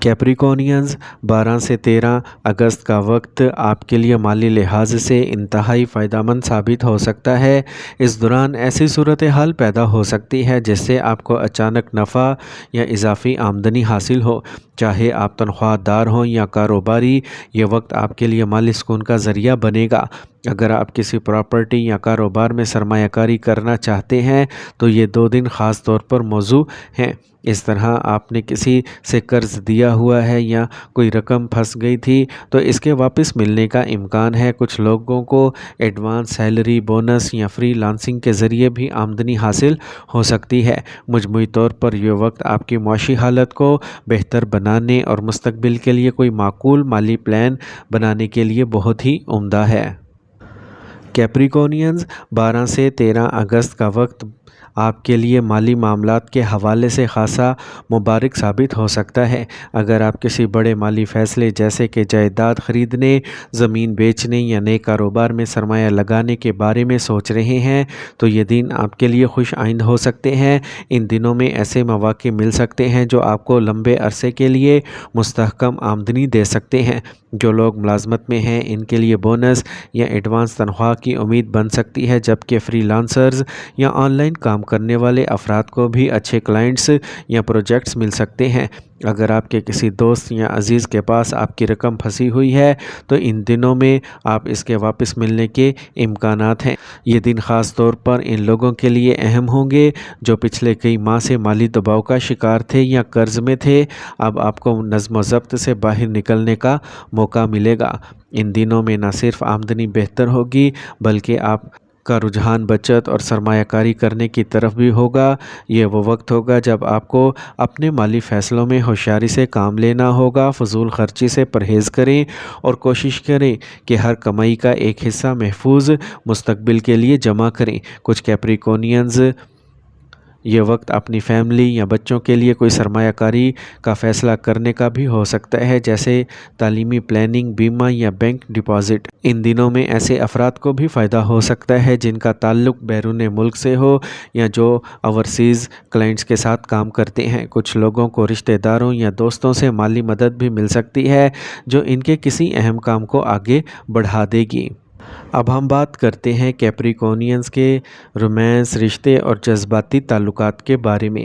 کیپریکونینز 12 سے 13 اگست کا وقت آپ کے لیے مالی لحاظ سے انتہائی فائدہ مند ثابت ہو سکتا ہے۔ اس دوران ایسی صورتحال پیدا ہو سکتی ہے جس سے آپ کو اچانک نفع یا اضافی آمدنی حاصل ہو۔ چاہے آپ تنخواہ دار ہوں یا کاروباری، یہ وقت آپ کے لیے مالی سکون کا ذریعہ بنے گا۔ اگر آپ کسی پراپرٹی یا کاروبار میں سرمایہ کاری کرنا چاہتے ہیں تو یہ 2 دن خاص طور پر موزوں ہیں۔ اس طرح آپ نے کسی سے قرض دیا ہوا ہے یا کوئی رقم پھنس گئی تھی تو اس کے واپس ملنے کا امکان ہے۔ کچھ لوگوں کو ایڈوانس سیلری، بونس یا فری لانسنگ کے ذریعے بھی آمدنی حاصل ہو سکتی ہے۔ مجموعی طور پر یہ وقت آپ کی معاشی حالت کو بہتر بنانے اور مستقبل کے لیے کوئی معقول مالی پلان بنانے کے لیے بہت ہی عمدہ ہے۔ کیپریکونینز 12 سے 13 اگست کا وقت آپ کے لیے مالی معاملات کے حوالے سے خاصا مبارک ثابت ہو سکتا ہے۔ اگر آپ کسی بڑے مالی فیصلے جیسے کہ جائیداد خریدنے، زمین بیچنے یا نئے کاروبار میں سرمایہ لگانے کے بارے میں سوچ رہے ہیں تو یہ دن آپ کے لیے خوش آئند ہو سکتے ہیں۔ ان دنوں میں ایسے مواقع مل سکتے ہیں جو آپ کو لمبے عرصے کے لیے مستحکم آمدنی دے سکتے ہیں۔ جو لوگ ملازمت میں ہیں ان کے لیے بونس یا ایڈوانس تنخواہ کی امید بن سکتی ہے، جبکہ فری لانسرز یا آن لائن کام کرنے والے افراد کو بھی اچھے کلائنٹس یا پروجیکٹس مل سکتے ہیں۔ اگر آپ کے کسی دوست یا عزیز کے پاس آپ کی رقم پھنسی ہوئی ہے تو ان دنوں میں آپ اس کے واپس ملنے کے امکانات ہیں۔ یہ دن خاص طور پر ان لوگوں کے لیے اہم ہوں گے جو پچھلے کئی ماہ سے مالی دباؤ کا شکار تھے یا قرض میں تھے۔ اب آپ کو نظم و ضبط سے باہر نکلنے کا موقع ملے گا۔ ان دنوں میں نہ صرف آمدنی بہتر ہوگی بلکہ آپ کا رجحان بچت اور سرمایہ کاری کرنے کی طرف بھی ہوگا۔ یہ وہ وقت ہوگا جب آپ کو اپنے مالی فیصلوں میں ہوشیاری سے کام لینا ہوگا۔ فضول خرچی سے پرہیز کریں اور کوشش کریں کہ ہر کمائی کا ایک حصہ محفوظ مستقبل کے لیے جمع کریں۔ کچھ کیپریکونینز یہ وقت اپنی فیملی یا بچوں کے لیے کوئی سرمایہ کاری کا فیصلہ کرنے کا بھی ہو سکتا ہے، جیسے تعلیمی پلاننگ، بیمہ یا بینک ڈپازٹ۔ ان دنوں میں ایسے افراد کو بھی فائدہ ہو سکتا ہے جن کا تعلق بیرون ملک سے ہو یا جو اوورسیز کلائنٹس کے ساتھ کام کرتے ہیں۔ کچھ لوگوں کو رشتہ داروں یا دوستوں سے مالی مدد بھی مل سکتی ہے جو ان کے کسی اہم کام کو آگے بڑھا دے گی۔ اب ہم بات کرتے ہیں کیپریکونینز کے رومانس، رشتے اور جذباتی تعلقات کے بارے میں۔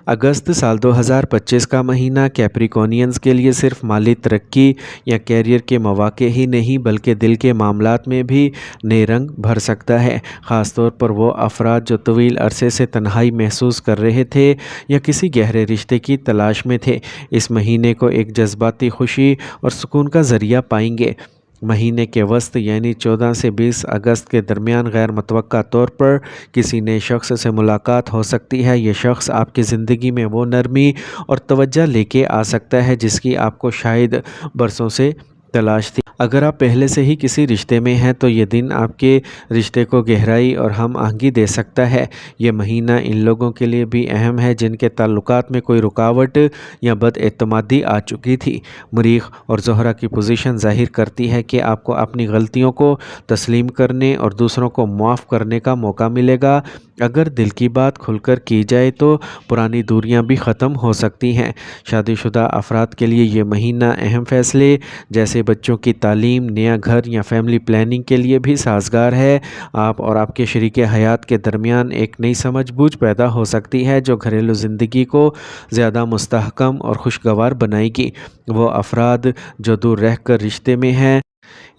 اگست سال 2025 کا مہینہ کیپریکونینز کے لیے صرف مالی ترقی یا کیریئر کے مواقع ہی نہیں بلکہ دل کے معاملات میں بھی نئے رنگ بھر سکتا ہے۔ خاص طور پر وہ افراد جو طویل عرصے سے تنہائی محسوس کر رہے تھے یا کسی گہرے رشتے کی تلاش میں تھے، اس مہینے کو ایک جذباتی خوشی اور سکون کا ذریعہ پائیں گے۔ مہینے کے وسط یعنی 14 سے 20 اگست کے درمیان غیر متوقع طور پر کسی نئے شخص سے ملاقات ہو سکتی ہے۔ یہ شخص آپ کی زندگی میں وہ نرمی اور توجہ لے کے آ سکتا ہے جس کی آپ کو شاید برسوں سے تلاش تھی۔ اگر آپ پہلے سے ہی کسی رشتے میں ہیں تو یہ دن آپ کے رشتے کو گہرائی اور ہم آہنگی دے سکتا ہے۔ یہ مہینہ ان لوگوں کے لیے بھی اہم ہے جن کے تعلقات میں کوئی رکاوٹ یا بد اعتمادی آ چکی تھی۔ مریخ اور زہرہ کی پوزیشن ظاہر کرتی ہے کہ آپ کو اپنی غلطیوں کو تسلیم کرنے اور دوسروں کو معاف کرنے کا موقع ملے گا۔ اگر دل کی بات کھل کر کی جائے تو پرانی دوریاں بھی ختم ہو سکتی ہیں۔ شادی شدہ افراد کے لیے یہ مہینہ اہم فیصلے جیسے بچوں کی تعلیم، نیا گھر یا فیملی پلاننگ کے لیے بھی سازگار ہے۔ آپ اور آپ کے شریک حیات کے درمیان ایک نئی سمجھ بوجھ پیدا ہو سکتی ہے جو گھریلو زندگی کو زیادہ مستحکم اور خوشگوار بنائے گی۔ وہ افراد جو دور رہ کر رشتے میں ہیں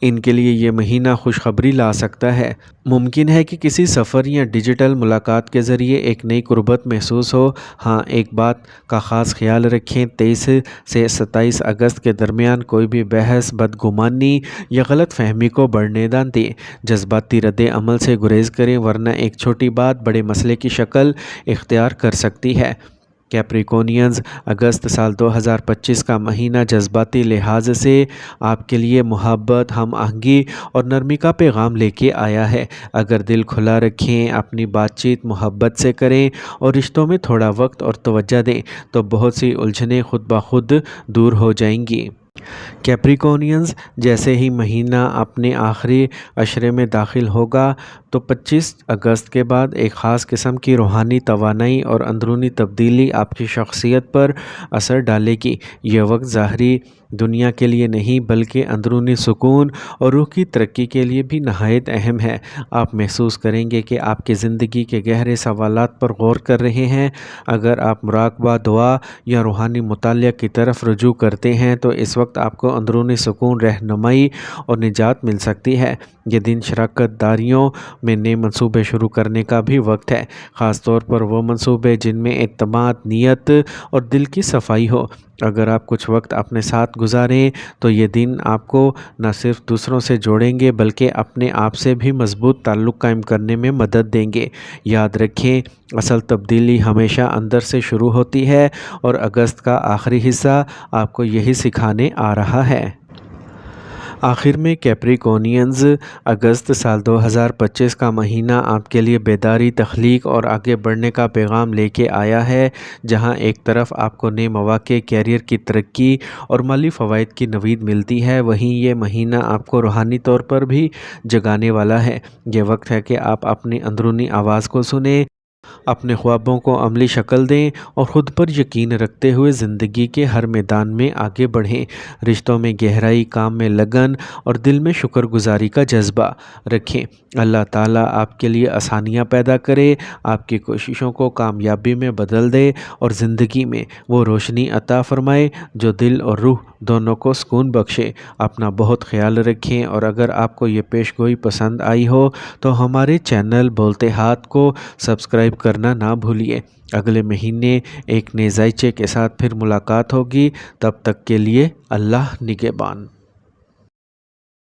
ان کے لیے یہ مہینہ خوشخبری لا سکتا ہے۔ ممکن ہے کہ کسی سفر یا ڈیجیٹل ملاقات کے ذریعے ایک نئی قربت محسوس ہو۔ ہاں، ایک بات کا خاص خیال رکھیں، 23 سے 27 اگست کے درمیان کوئی بھی بحث، بدگمانی یا غلط فہمی کو بڑھنے نہ دیں۔ جذباتی رد عمل سے گریز کریں ورنہ ایک چھوٹی بات بڑے مسئلے کی شکل اختیار کر سکتی ہے۔ کیپریکونینز اگست سال 2025 کا مہینہ جذباتی لحاظ سے آپ کے لیے محبت، ہم آہنگی اور نرمی کا پیغام لے کے آیا ہے۔ اگر دل کھلا رکھیں، اپنی بات چیت محبت سے کریں اور رشتوں میں تھوڑا وقت اور توجہ دیں تو بہت سی الجھنیں خود بخود دور ہو جائیں گی۔ کیپریکونینز جیسے ہی مہینہ اپنے آخری عشرے میں داخل ہوگا، تو 25 اگست کے بعد ایک خاص قسم کی روحانی توانائی اور اندرونی تبدیلی آپ کی شخصیت پر اثر ڈالے گی۔ یہ وقت ظاہری دنیا کے لیے نہیں بلکہ اندرونی سکون اور روح کی ترقی کے لیے بھی نہایت اہم ہے۔ آپ محسوس کریں گے کہ آپ کی زندگی کے گہرے سوالات پر غور کر رہے ہیں۔ اگر آپ مراقبہ، دعا یا روحانی مطالعہ کی طرف رجوع کرتے ہیں تو اس وقت آپ کو اندرونی سکون، رہنمائی اور نجات مل سکتی ہے۔ یہ دن شراکت داریوں میں نئے منصوبے شروع کرنے کا بھی وقت ہے، خاص طور پر وہ منصوبے جن میں اعتماد، نیت اور دل کی صفائی ہو۔ اگر آپ کچھ وقت اپنے ساتھ گزاریں تو یہ دن آپ کو نہ صرف دوسروں سے جوڑیں گے بلکہ اپنے آپ سے بھی مضبوط تعلق قائم کرنے میں مدد دیں گے۔ یاد رکھیں، اصل تبدیلی ہمیشہ اندر سے شروع ہوتی ہے اور اگست کا آخری حصہ آپ کو یہی سکھانے آ رہا ہے۔ آخر میں کیپریکونینز، اگست سال 2025 کا مہینہ آپ کے لیے بیداری، تخلیق اور آگے بڑھنے کا پیغام لے کے آیا ہے۔ جہاں ایک طرف آپ کو نئے مواقع، کیریئر کی ترقی اور مالی فوائد کی نوید ملتی ہے، وہیں یہ مہینہ آپ کو روحانی طور پر بھی جگانے والا ہے۔ یہ وقت ہے کہ آپ اپنی اندرونی آواز کو سنیں، اپنے خوابوں کو عملی شکل دیں اور خود پر یقین رکھتے ہوئے زندگی کے ہر میدان میں آگے بڑھیں۔ رشتوں میں گہرائی، کام میں لگن اور دل میں شکر گزاری کا جذبہ رکھیں۔ اللہ تعالیٰ آپ کے لیے آسانیاں پیدا کرے، آپ کی کوششوں کو کامیابی میں بدل دے اور زندگی میں وہ روشنی عطا فرمائے جو دل اور روح دونوں کو سکون بخشے۔ اپنا بہت خیال رکھیں، اور اگر آپ کو یہ پیش گوئی پسند آئی ہو تو ہمارے چینل بولتے ہاتھ کو سبسکرائب کرنا نہ بھولیے۔ اگلے مہینے ایک نئے ذائچے کے ساتھ پھر ملاقات ہوگی، تب تک کے لیے اللہ نگہبان۔